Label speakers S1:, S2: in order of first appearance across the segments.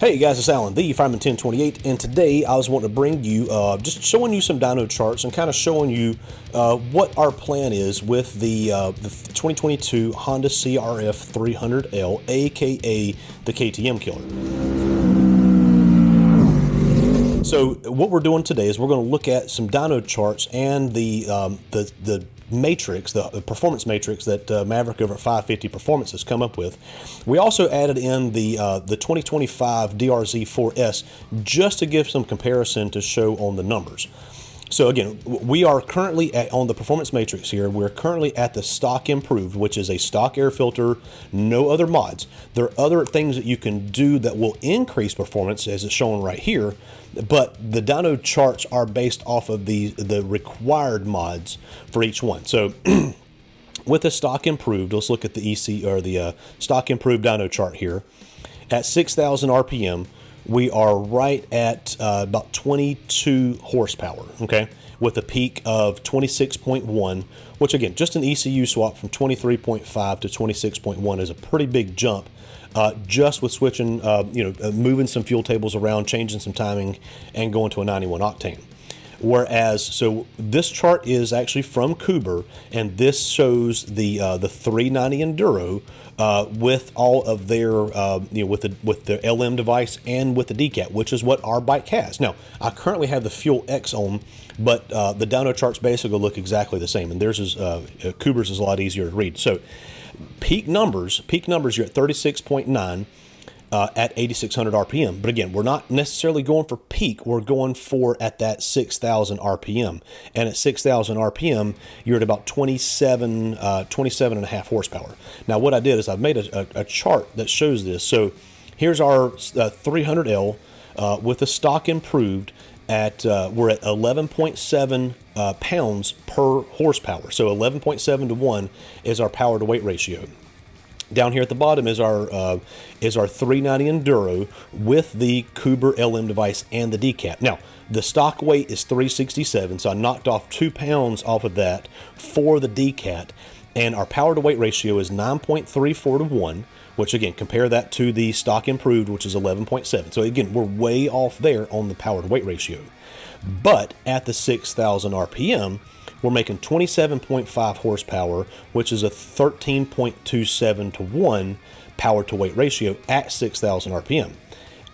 S1: Hey guys, it's Alan, the Fireman 1028, and today I was wanting to bring you, just showing you some dyno charts and kind of showing you what our plan is with the 2022 Honda CRF300L, aka the KTM killer. So what we're doing today is we're going to look at some dyno charts and the matrix, the performance matrix that Maverick over at 550 Performance has come up with. We also added in the 2025 DR-Z4S just to give some comparison to show on the numbers. So again, we are currently on the performance matrix here. We're currently at the stock improved, which is a stock air filter, no other mods. There are other things that you can do that will increase performance, as it's shown right here, but the dyno charts are based off of the required mods for each one. So with the stock improved, let's look at the EC or the stock improved dyno chart here. At 6,000 RPM, we are right at about 22 horsepower, okay, with a peak of 26.1, which again, just an ECU swap from 23.5 to 26.1 is a pretty big jump, just with switching, moving some fuel tables around, changing some timing, and going to a 91 octane. Whereas, so this chart is actually from Kuber, and this shows the 390 Enduro with all of their, with the LM device and with the DCAT, which is what our bike has. Now, I currently have the Fuel X on, but the dyno charts basically look exactly the same, and theirs is Kuber's is a lot easier to read. So, peak numbers, you're at 36.9. At 8,600 RPM. But again, we're not necessarily going for peak. We're going for at that 6,000 RPM. And at 6,000 RPM, you're at about 27 and a half horsepower. Now, what I did is I've made a chart that shows this. So here's our 300L with the stock improved at, we're at 11.7 pounds per horsepower. So 11.7 to 1 is our power to weight ratio. Down here at the bottom is our 390 Enduro with the Kuber LM device and the DCAT. Now, the stock weight is 367, so I knocked off 2 pounds off of that for the DCAT, and our power to weight ratio is 9.34 to 1, which again, compare that to the stock improved, which is 11.7. So again, we're way off there on the power to weight ratio. But at the 6,000 RPM, we're making 27.5 horsepower, which is a 13.27 to 1 power to weight ratio at 6,000 RPM.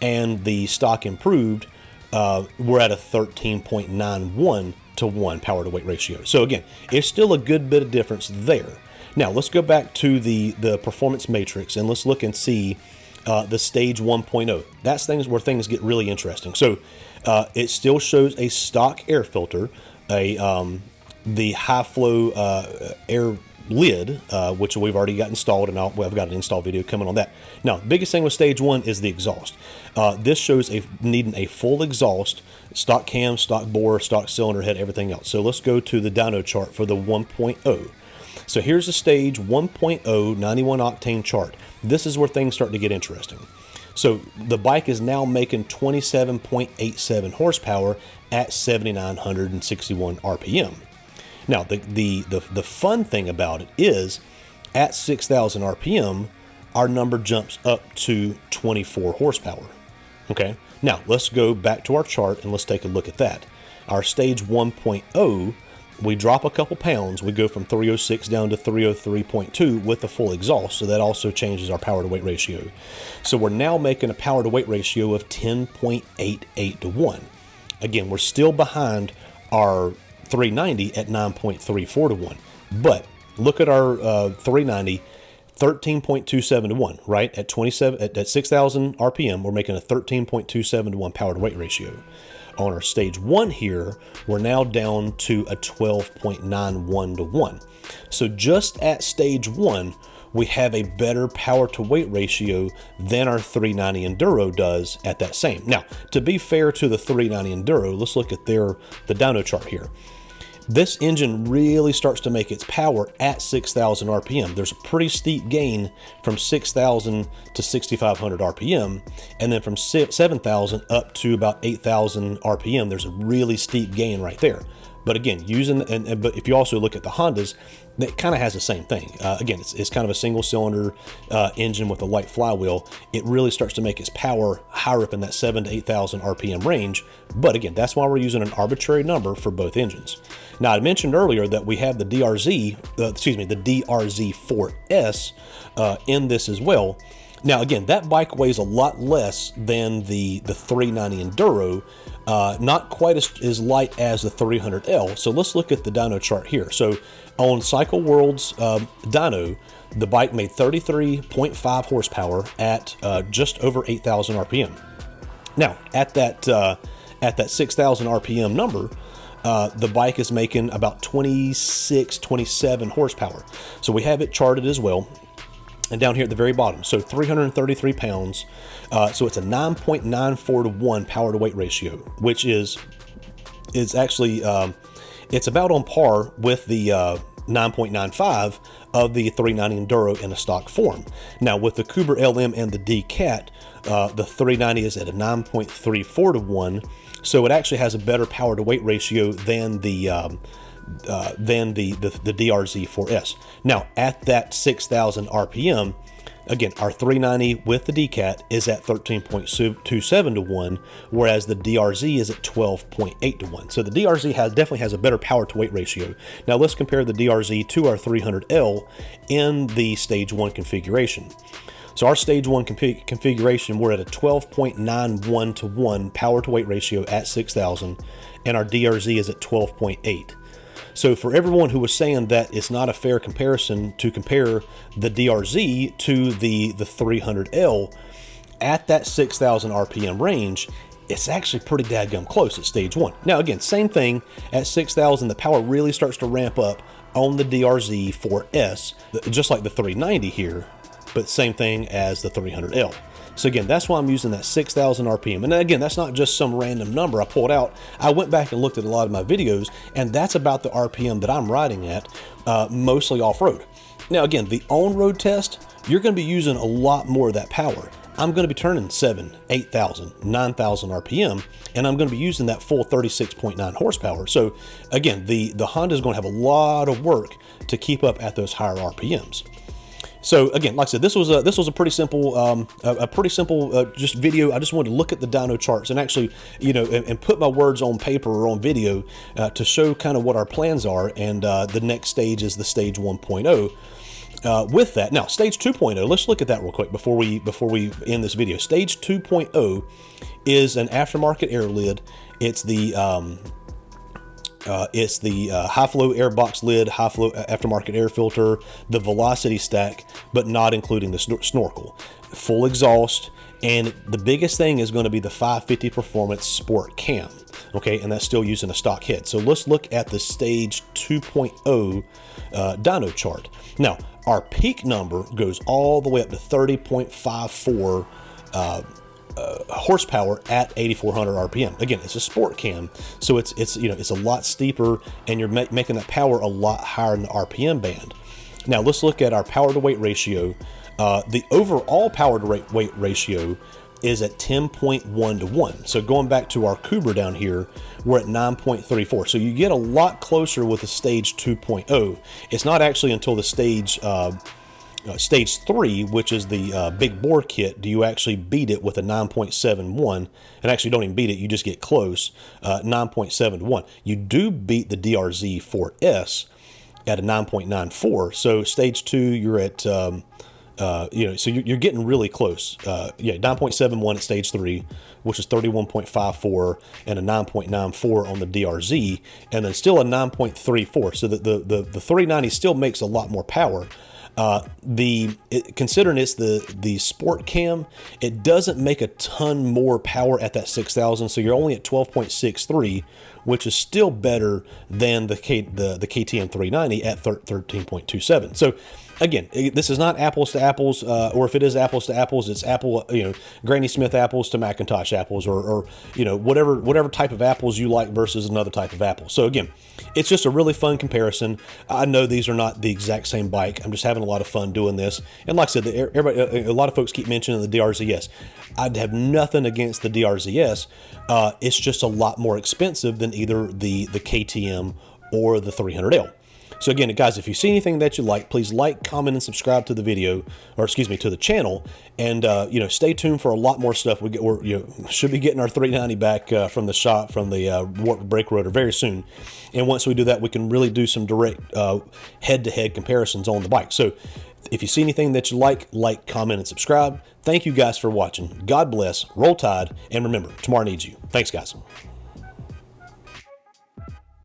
S1: And the stock improved, we're at a 13.91 to 1 power to weight ratio. So again, it's still a good bit of difference there. Now let's go back to the performance matrix and let's look and see the stage 1.0. That's where things get really interesting. So it still shows a stock air filter, the high flow air lid, which we've already got installed, and I've got an install video coming on that. Now, the biggest thing with stage 1 is the exhaust. This shows needing a full exhaust, stock cam, stock bore, stock cylinder head, everything else. So let's go to the dyno chart for the 1.0. So here's the stage 1.0 91 octane chart. This is where things start to get interesting. So the bike is now making 27.87 horsepower at 7,961 RPM. Now, the fun thing about it is at 6,000 RPM, our number jumps up to 24 horsepower. Okay, now let's go back to our chart and let's take a look at that. Our stage 1.0, we drop a couple pounds. We go from 306 down to 303.2 with the full exhaust, so that also changes our power to weight ratio. So we're now making a power to weight ratio of 10.88 to 1. Again, we're still behind our 390 at 9.34 to 1. But look at our 390, 13.27 to 1, right? At 6,000 RPM, we're making a 13.27 to 1 power to weight ratio. On our stage 1 here, we're now down to a 12.91 to 1. So just at stage 1, we have a better power to weight ratio than our 390 Enduro does at that same. Now, to be fair to the 390 Enduro, let's look at the dyno chart here. This engine really starts to make its power at 6,000 RPM. There's a pretty steep gain from 6,000 to 6,500 RPM, and then from 7,000 up to about 8,000 RPM, there's a really steep gain right there. But again, but if you also look at the Hondas, that kind of has the same thing. Again, it's kind of a single cylinder engine with a light flywheel. It really starts to make its power higher up in that 7,000 to 8,000 RPM range. But again, that's why we're using an arbitrary number for both engines. Now, I mentioned earlier that we have the the DR-Z4S in this as well. Now, again, that bike weighs a lot less than the 390 Enduro, not quite as light as the 300L. So let's look at the dyno chart here. So on Cycle World's dyno, the bike made 33.5 horsepower at just over 8,000 RPM. Now, at that 6,000 RPM number, the bike is making about 26, 27 horsepower. So we have it charted as well. And down here at the very bottom, so 333 pounds. So it's a 9.94 to 1 power to weight ratio, which is actually, it's about on par with the 9.95 of the 390 Enduro in a stock form. Now with the Cooper LM and the D-Cat, the 390 is at a 9.34 to 1. So it actually has a better power to weight ratio than the DR-Z4S. Now, at that 6,000 RPM, again, our 390 with the D-Cat is at 13.27 to 1, whereas the DR-Z is at 12.8 to 1. So the DR-Z definitely has a better power to weight ratio. Now, let's compare the DR-Z to our 300L in the Stage 1 configuration. So our Stage 1 configuration, we're at a 12.91 to 1 power to weight ratio at 6,000, and our DR-Z is at 12.8. So for everyone who was saying that it's not a fair comparison to compare the DR-Z to the 300L, at that 6,000 RPM range, it's actually pretty dadgum close at Stage 1. Now again, same thing, at 6,000 the power really starts to ramp up on the DR-Z4S, just like the 390 here, but same thing as the 300L. So again, that's why I'm using that 6,000 RPM. And again, that's not just some random number I pulled out. I went back and looked at a lot of my videos, and that's about the RPM that I'm riding at, mostly off-road. Now again, the on-road test, you're going to be using a lot more of that power. I'm going to be turning 7,000, 8,000, 9,000 RPM, and I'm going to be using that full 36.9 horsepower. So again, the Honda is going to have a lot of work to keep up at those higher RPMs. So again, like I said, this was a pretty simple, just video. I just wanted to look at the dyno charts and actually, and put my words on paper or on video to show kind of what our plans are. And the next stage is the Stage 1.0. With that, now Stage 2.0. Let's look at that real quick before we end this video. Stage 2.0 is an aftermarket air lid. It's the high flow air box lid, high flow aftermarket air filter, the velocity stack, but not including the snorkel. Full exhaust, and the biggest thing is going to be the 550 Performance Sport Cam. Okay, and that's still using a stock head. So let's look at the Stage 2.0 dyno chart. Now, our peak number goes all the way up to 30.54 horsepower at 8,400 RPM. Again, it's a sport cam, so it's a lot steeper, and you're making that power a lot higher in the RPM band. Now let's look at our power to weight ratio. The overall power to weight ratio is at 10.1 to 1. So going back to our Cooper down here, we're at 9.34. So you get a lot closer with the Stage 2.0. It's not actually until the Stage 3, which is the big bore kit, do you actually beat it with a 9.71, and actually don't even beat it, you just get close, 9.7 to 1. You do beat the DR-Z4S at a 9.94, so Stage 2, you're at, so you're getting really close. 9.71 at Stage 3, which is 31.54, and a 9.94 on the DR-Z, and then still a 9.34, so the 390 still makes a lot more power. Considering it's the sport cam, it doesn't make a ton more power at that 6,000, so you're only at 12.63, which is still better than the KTM 390 at 13.27. So again, this is not apples to apples, or if it is apples to apples, it's Granny Smith apples to Macintosh apples, or whatever type of apples you like versus another type of apple. So again, it's just a really fun comparison. I know these are not the exact same bike. I'm just having a lot of fun doing this. And like I said, a lot of folks keep mentioning the DR-Z4S. I'd have nothing against the DR-Z4S. It's just a lot more expensive than either the KTM or the 300L. So again, guys, if you see anything that you like, please like, comment, and subscribe to the video, or excuse me, to the channel. And stay tuned for a lot more stuff. Should be getting our 390 back from the shop, from the warp brake rotor very soon. And once we do that, we can really do some direct head-to-head comparisons on the bike. So if you see anything that you like, comment, and subscribe. Thank you guys for watching. God bless, roll tide, and remember, tomorrow needs you. Thanks, guys.